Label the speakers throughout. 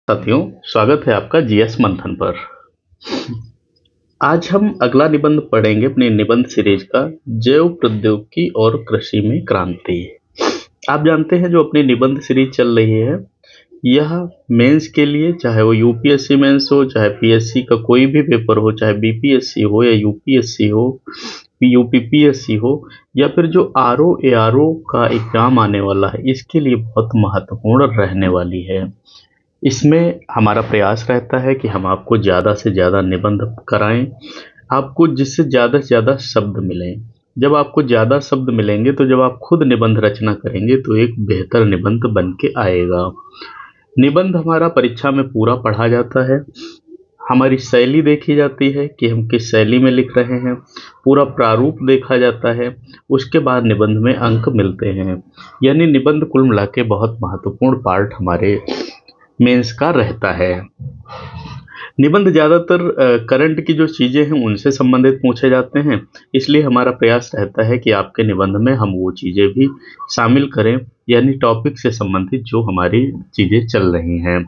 Speaker 1: साथियों, स्वागत है आपका जीएस मंथन पर। आज हम अगला निबंध पढ़ेंगे अपनी निबंध सीरीज का जैव प्रौद्योगिकी और कृषि में क्रांति। आप जानते हैं जो अपनी निबंध सीरीज चल रही है यह मेंस के लिए, चाहे वो यूपीएससी मेंस हो, चाहे पीएससी का कोई भी पेपर हो, चाहे बीपीएससी हो या यूपीएससी हो, यूपीपीएससी हो या फिर जो आरओ एआरओ का एग्जाम आने वाला है, इसके लिए बहुत महत्वपूर्ण रहने वाली है। इसमें हमारा प्रयास रहता है कि हम आपको ज़्यादा से ज़्यादा निबंध कराएं, आपको जिससे ज़्यादा शब्द मिलें। जब आपको ज़्यादा शब्द मिलेंगे तो जब आप खुद निबंध रचना करेंगे तो एक बेहतर निबंध बन के आएगा। निबंध हमारा परीक्षा में पूरा पढ़ा जाता है, हमारी शैली देखी जाती है कि हम किस शैली में लिख रहे हैं, पूरा प्रारूप देखा जाता है, उसके बाद निबंध में अंक मिलते हैं। यानी निबंध कुल मिला के बहुत महत्वपूर्ण पार्ट हमारे मेंस का रहता है। निबंध ज़्यादातर करंट की जो चीज़ें हैं उनसे संबंधित पूछे जाते हैं, इसलिए हमारा प्रयास रहता है कि आपके निबंध में हम वो चीज़ें भी शामिल करें, यानी टॉपिक से संबंधित जो हमारी चीज़ें चल रही हैं।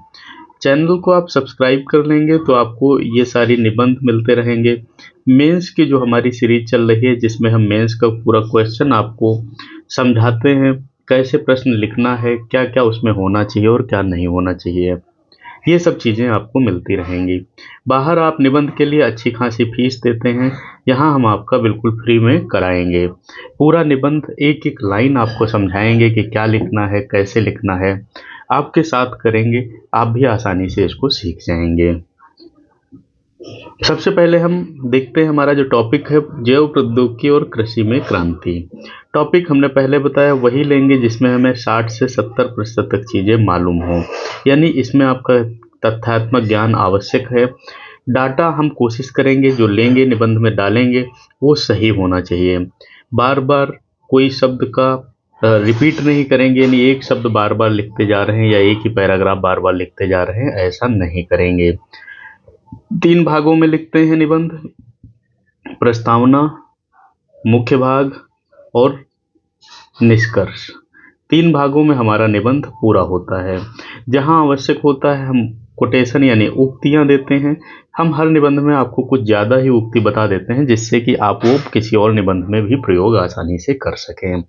Speaker 1: चैनल को आप सब्सक्राइब कर लेंगे तो आपको ये सारी निबंध मिलते रहेंगे। मेंस की जो हमारी सीरीज चल रही है जिसमें हम मेंस का पूरा क्वेश्चन आपको समझाते हैं, कैसे प्रश्न लिखना है, क्या क्या उसमें होना चाहिए और क्या नहीं होना चाहिए, ये सब चीज़ें आपको मिलती रहेंगी। बाहर आप निबंध के लिए अच्छी खासी फीस देते हैं, यहाँ हम आपका बिल्कुल फ्री में कराएंगे। पूरा निबंध एक एक लाइन आपको समझाएंगे कि क्या लिखना है, कैसे लिखना है, आपके साथ करेंगे, आप भी आसानी से इसको सीख जाएंगे। सबसे पहले हम देखते हैं हमारा जो टॉपिक है जैव प्रौद्योगिकी और कृषि में क्रांति। टॉपिक हमने पहले बताया वही लेंगे जिसमें हमें 60 से 70% तक चीज़ें मालूम हो, यानी इसमें आपका तथ्यात्मक ज्ञान आवश्यक है। डाटा हम कोशिश करेंगे जो लेंगे निबंध में डालेंगे वो सही होना चाहिए। बार बार कोई शब्द का रिपीट नहीं करेंगे, यानी एक शब्द बार बार लिखते जा रहे हैं या एक ही पैराग्राफ बार बार लिखते जा रहे हैं, ऐसा नहीं करेंगे। 3 भागों में लिखते हैं निबंध, प्रस्तावना, मुख्य भाग और निष्कर्ष। 3 भागों में हमारा निबंध पूरा होता है। जहां आवश्यक होता है हम कोटेशन यानी उक्तियां देते हैं। हम हर निबंध में आपको कुछ ज़्यादा ही उक्ति बता देते हैं जिससे कि आप वो किसी और निबंध में भी प्रयोग आसानी से कर सकें।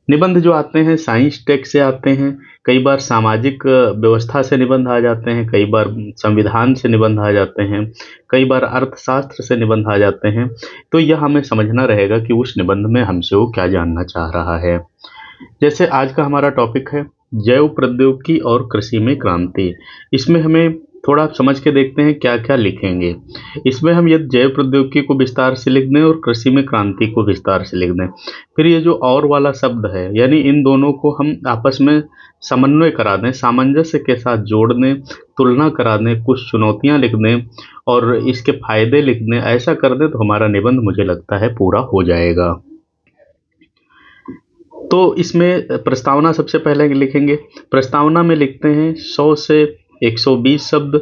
Speaker 1: निबंध जो आते हैं साइंस टेक्स्ट से आते हैं, कई बार सामाजिक व्यवस्था से निबंध आ जाते हैं, कई बार संविधान से निबंध आ जाते हैं, कई बार अर्थशास्त्र से निबंध आ जाते हैं। तो यह हमें समझना रहेगा कि उस निबंध में हमसे वो क्या जानना चाह रहा है। जैसे आज का हमारा टॉपिक है जैव प्रौद्योगिकी और कृषि में क्रांति। इसमें हमें थोड़ा समझ के देखते हैं क्या क्या लिखेंगे। इसमें हम यदि जैव प्रौद्योगिकी को विस्तार से लिख दें और कृषि में क्रांति को विस्तार से लिख दें, फिर ये जो और वाला शब्द है यानी इन दोनों को हम आपस में समन्वय करा दें, सामंजस्य के साथ जोड़ दें, तुलना करा दें, कुछ चुनौतियां लिख दें और इसके फायदे लिख दें, ऐसा कर दें तो हमारा निबंध मुझे लगता है पूरा हो जाएगा। तो इसमें प्रस्तावना सबसे पहले लिखेंगे। प्रस्तावना में लिखते हैं 100 से 120 शब्द,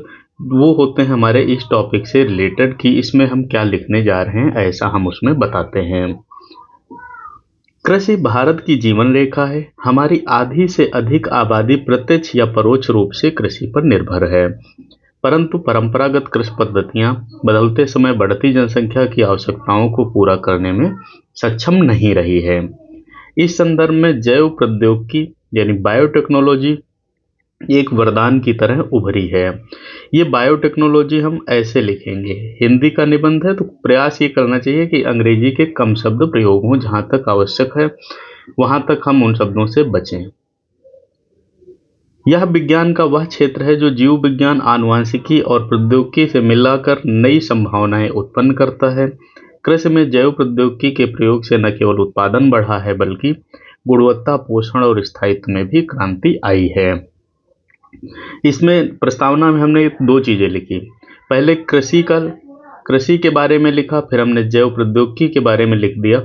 Speaker 1: वो होते हैं हमारे इस टॉपिक से रिलेटेड कि इसमें हम क्या लिखने जा रहे हैं, ऐसा हम उसमें बताते हैं। कृषि भारत की जीवन रेखा है। हमारी आधी से अधिक आबादी प्रत्यक्ष या परोक्ष रूप से कृषि पर निर्भर है, परंतु परंपरागत कृषि पद्धतियां बदलते समय बढ़ती जनसंख्या की आवश्यकताओं को पूरा करने में सक्षम नहीं रही है। इस संदर्भ में जैव प्रौद्योगिकी यानी बायोटेक्नोलॉजी एक वरदान की तरह उभरी है। ये बायोटेक्नोलॉजी हम ऐसे लिखेंगे, हिंदी का निबंध है तो प्रयास ये करना चाहिए कि अंग्रेजी के कम शब्द प्रयोग हों, जहाँ तक आवश्यक है वहाँ तक हम उन शब्दों से बचें। यह विज्ञान का वह क्षेत्र है जो जीव विज्ञान, आनुवांशिकी और प्रौद्योगिकी से मिलाकर नई संभावनाएं उत्पन्न करता है। कृषि में जैव प्रौद्योगिकी के प्रयोग से न केवल उत्पादन बढ़ा है बल्कि गुणवत्ता, पोषण और स्थायित्व में भी क्रांति आई है। इसमें प्रस्तावना में हमने 2 चीज़ें लिखी, पहले कृषि के बारे में लिखा, फिर हमने जैव प्रौद्योगिकी के बारे में लिख दिया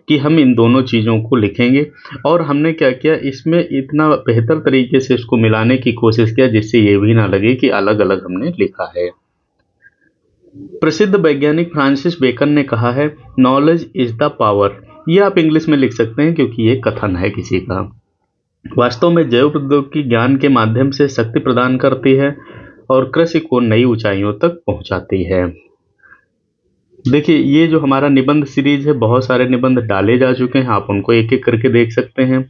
Speaker 1: कि हम इन दोनों चीज़ों को लिखेंगे। और हमने क्या किया, इसमें इतना बेहतर तरीके से इसको मिलाने की कोशिश किया जिससे ये भी ना लगे कि अलग अलग हमने लिखा है। प्रसिद्ध वैज्ञानिक फ्रांसिस बेकन ने कहा है, नॉलेज इज द पावर। ये आप इंग्लिश में लिख सकते हैं क्योंकि ये कथन है किसी का। वास्तव में जैव प्रौद्योगिकी ज्ञान के माध्यम से शक्ति प्रदान करती है और कृषि को नई ऊंचाइयों तक पहुंचाती है। देखिए, ये जो हमारा निबंध सीरीज है, बहुत सारे निबंध डाले जा चुके हैं, आप उनको एक एक करके देख सकते हैं।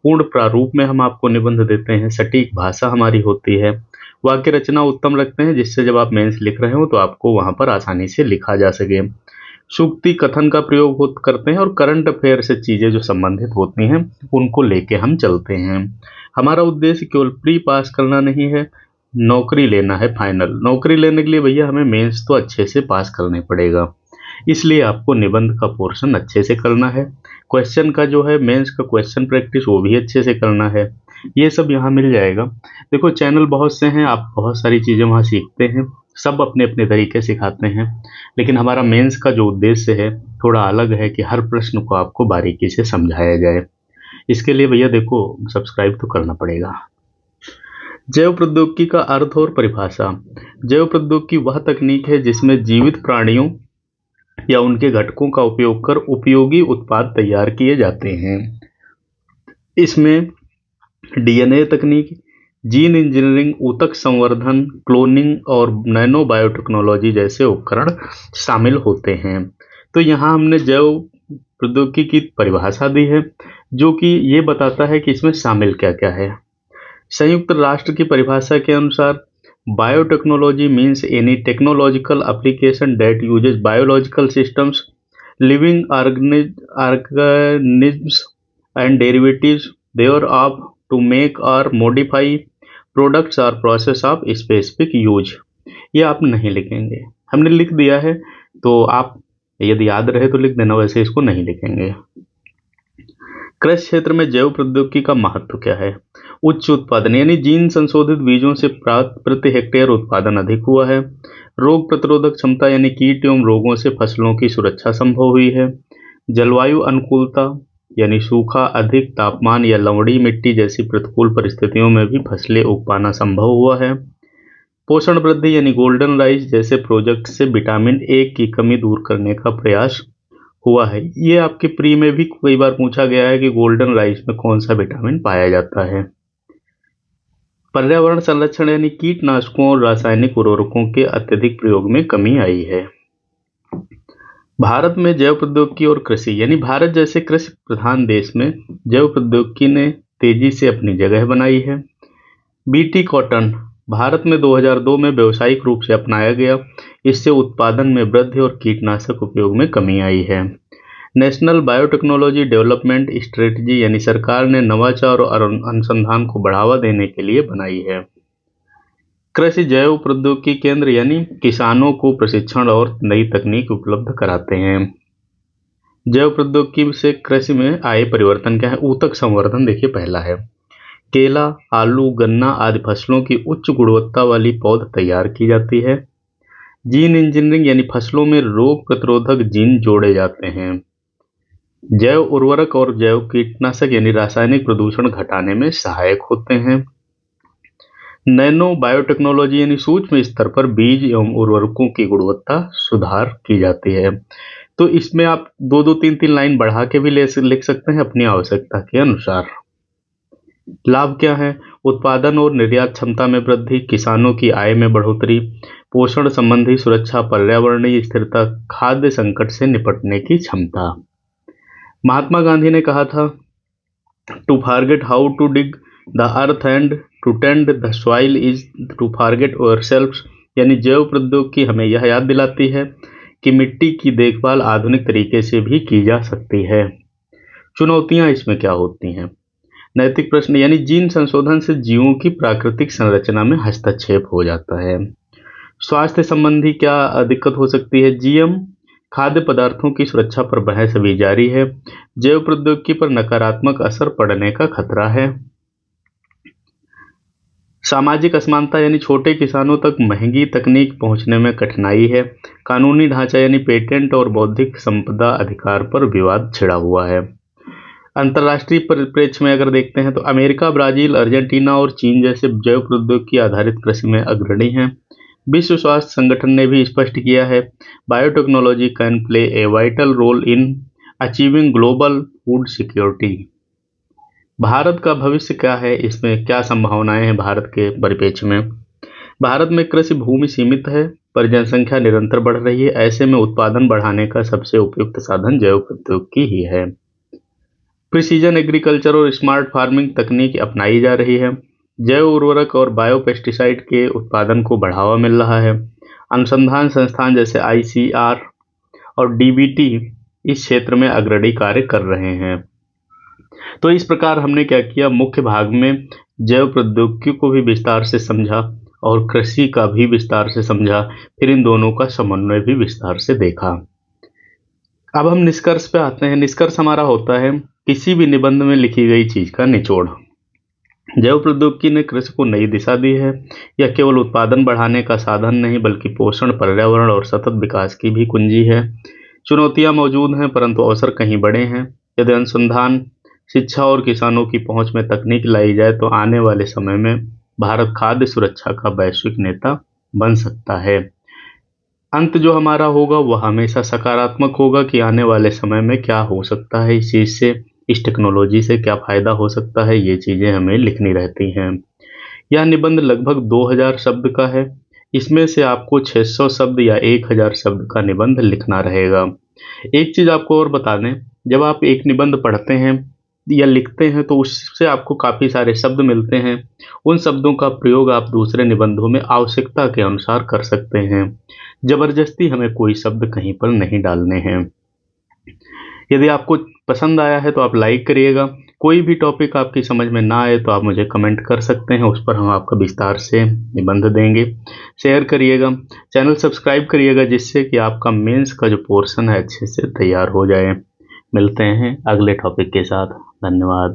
Speaker 1: पूर्ण प्रारूप में हम आपको निबंध देते हैं, सटीक भाषा हमारी होती है, वाक्य रचना उत्तम रखते हैं, जिससे जब आप मेंस लिख रहे हो तो आपको वहां पर आसानी से लिखा जा सके। सूक्ति कथन का प्रयोग करते हैं और करंट अफेयर से चीजें जो संबंधित होती हैं उनको लेके हम चलते हैं। हमारा उद्देश्य केवल प्री पास करना नहीं है, नौकरी लेना है फाइनल। नौकरी लेने के लिए भैया हमें मेंस तो अच्छे से पास करने पड़ेगा, इसलिए आपको निबंध का पोर्शन अच्छे से करना है। क्वेश्चन का जो है मेंस का क्वेश्चन प्रैक्टिस वो भी अच्छे से करना है। ये सब यहाँ मिल जाएगा। देखो, चैनल बहुत से हैं, आप बहुत सारी चीज़ें वहाँ सीखते हैं, सब अपने अपने तरीके सिखाते हैं, लेकिन हमारा मेंस का जो उद्देश्य है थोड़ा अलग है कि हर प्रश्न को आपको बारीकी से समझाया जाए। इसके लिए भैया देखो, सब्सक्राइब तो करना पड़ेगा। जैव प्रौद्योगिकी का अर्थ और परिभाषा। जैव प्रौद्योगिकी वह तकनीक है जिसमें जीवित प्राणियों या उनके घटकों का उपयोग कर उपयोगी उत्पाद तैयार किए जाते हैं। इसमें डीएनए तकनीक, जीन इंजीनियरिंग, ऊतक संवर्धन, क्लोनिंग और नैनो बायोटेक्नोलॉजी जैसे उपकरण शामिल होते हैं। तो यहाँ हमने जैव प्रौद्योगिकी की परिभाषा दी है, जो कि ये बताता है कि इसमें शामिल क्या क्या है। संयुक्त राष्ट्र की परिभाषा के अनुसार biotechnology means any technological application that uses biological systems, living organisms and derivatives thereof to make or modify products or process of specific use। ये आप नहीं लिखेंगे, हमने लिख दिया है, तो आप यदि याद रहे तो लिख देना, वैसे इसको नहीं लिखेंगे। कृषि क्षेत्र में जैव प्रौद्योगिकी का महत्व क्या है। उच्च उत्पादन यानी जीन संशोधित बीजों से प्राप्त प्रति हेक्टेयर उत्पादन अधिक हुआ है। रोग प्रतिरोधक क्षमता यानी कीट एवं रोगों से फसलों की सुरक्षा संभव हुई है। जलवायु अनुकूलता यानी सूखा, अधिक तापमान या लवणीय मिट्टी जैसी प्रतिकूल परिस्थितियों में भी फसलें उग पाना संभव हुआ है। पोषण वृद्धि यानी गोल्डन राइस जैसे प्रोजेक्ट से विटामिन ए की कमी दूर करने का प्रयास हुआ है। ये आपके प्री में भी कई बार पूछा गया है कि गोल्डन राइस में कौन सा विटामिन पाया जाता है। पर्यावरण संरक्षण यानी कीटनाशकों और रासायनिक उर्वरकों के अत्यधिक प्रयोग में कमी आई है। भारत में जैव प्रौद्योगिकी और कृषि यानी भारत जैसे कृषि प्रधान देश में जैव प्रौद्योगिकी ने तेजी से अपनी जगह बनाई है। बीटी कॉटन भारत में 2002 में व्यावसायिक रूप से अपनाया गया, इससे उत्पादन में वृद्धि और कीटनाशक उपयोग में कमी आई है। नेशनल बायोटेक्नोलॉजी डेवलपमेंट स्ट्रेटजी यानी सरकार ने नवाचार और अनुसंधान को बढ़ावा देने के लिए बनाई है। कृषि जैव प्रौद्योगिकी केंद्र यानी किसानों को प्रशिक्षण और नई तकनीक उपलब्ध कराते हैं। जैव प्रौद्योगिकी से कृषि में आए परिवर्तन क्या है। ऊतक संवर्धन देखिए पहला है, केला, आलू, गन्ना आदि फसलों की उच्च गुणवत्ता वाली पौध तैयार की जाती है। जीन इंजीनियरिंग यानी फसलों में रोग प्रतिरोधक जीन जोड़े जाते हैं। जैव उर्वरक और जैव कीटनाशक यानी रासायनिक प्रदूषण घटाने में सहायक होते हैं। नैनो बायोटेक्नोलॉजी यानी सूक्ष्म स्तर पर बीज एवं उर्वरकों की गुणवत्ता सुधार की जाती है। तो इसमें आप दो दो तीन तीन लाइन बढ़ा के भी लिख सकते हैं अपनी आवश्यकता के अनुसार। लाभ क्या है। उत्पादन और निर्यात क्षमता में वृद्धि, किसानों की आय में बढ़ोतरी, पोषण संबंधी सुरक्षा, पर्यावरणीय स्थिरता, खाद्य संकट से निपटने की क्षमता। महात्मा गांधी ने कहा था, to forget how to dig the earth and to tend the soil is to forget ourselves. यानी जैव प्रौद्योगिकी हमें यह याद दिलाती है कि मिट्टी की देखभाल आधुनिक तरीके से भी की जा सकती है। चुनौतियां इसमें क्या होती हैं। नैतिक प्रश्न यानी जीन संशोधन से जीवों की प्राकृतिक संरचना में हस्तक्षेप हो जाता है। स्वास्थ्य संबंधी क्या दिक्कत हो सकती है। जीएम खाद्य पदार्थों की सुरक्षा पर बहस अभी जारी है। जैव प्रौद्योगिकी पर नकारात्मक असर पड़ने का खतरा है। सामाजिक असमानता यानी छोटे किसानों तक महंगी तकनीक पहुंचने में कठिनाई है। कानूनी ढांचा यानी पेटेंट और बौद्धिक संपदा अधिकार पर विवाद छिड़ा हुआ है। अंतर्राष्ट्रीय परिप्रेक्ष्य में अगर देखते हैं तो अमेरिका, ब्राजील, अर्जेंटीना और चीन जैसे जैव प्रौद्योगिकी आधारित कृषि में अग्रणी हैं। विश्व स्वास्थ्य संगठन ने भी स्पष्ट किया है, biotechnology can play a vital role in achieving global food security. Bharat का भविष्य क्या है, इसमें क्या संभावनाएं हैं भारत के परिप्रेक्ष्य में। भारत में कृषि भूमि सीमित है पर जनसंख्या निरंतर बढ़ रही है। ऐसे में उत्पादन बढ़ाने का सबसे उपयुक्त साधन जैव प्रौद्योगिकी ही है। प्रिसीजन एग्रीकल्चर और स्मार्ट फार्मिंग तकनीक अपनाई जा रही है। जैव उर्वरक और बायो पेस्टिसाइड के उत्पादन को बढ़ावा मिल रहा है। अनुसंधान संस्थान जैसे ICR और DBT इस क्षेत्र में अग्रणी कार्य कर रहे हैं। तो इस प्रकार हमने क्या किया, मुख्य भाग में जैव प्रौद्योगिकी को भी विस्तार से समझा और कृषि का भी विस्तार से समझा, फिर इन दोनों का समन्वय भी विस्तार से देखा। अब हम निष्कर्ष पे आते हैं। निष्कर्ष हमारा होता है किसी भी निबंध में लिखी गई चीज का निचोड़। जैव प्रौद्योगिकी ने कृषि को नई दिशा दी है। यह केवल उत्पादन बढ़ाने का साधन नहीं बल्कि पोषण, पर्यावरण और सतत विकास की भी कुंजी है। चुनौतियां मौजूद हैं परंतु अवसर कहीं बड़े हैं। यदि अनुसंधान, शिक्षा और किसानों की पहुंच में तकनीक लाई जाए तो आने वाले समय में भारत खाद्य सुरक्षा का वैश्विक नेता बन सकता है। अंत जो हमारा होगा वह हमेशा सकारात्मक होगा कि आने वाले समय में क्या हो सकता है, इस चीज से, इस टेक्नोलॉजी से क्या फायदा हो सकता है, ये चीजें हमें लिखनी रहती हैं। यह निबंध लगभग 2000 शब्द का है। इसमें से आपको 600 शब्द या 1000 शब्द का निबंध लिखना रहेगा। एक चीज आपको और बता दें, जब आप एक निबंध पढ़ते हैं या लिखते हैं तो उससे आपको काफी सारे शब्द मिलते हैं। उन शब्दों का प्रयोग आप दूसरे निबंधों में आवश्यकता के अनुसार कर सकते हैं। जबरदस्ती हमें कोई शब्द कहीं पर नहीं डालने हैं। यदि आपको पसंद आया है तो आप लाइक करिएगा। कोई भी टॉपिक आपकी समझ में ना आए तो आप मुझे कमेंट कर सकते हैं, उस पर हम आपका विस्तार से निबंध देंगे। शेयर करिएगा, चैनल सब्सक्राइब करिएगा जिससे कि आपका मेंस का जो पोर्शन है अच्छे से तैयार हो जाए। मिलते हैं अगले टॉपिक के साथ। धन्यवाद।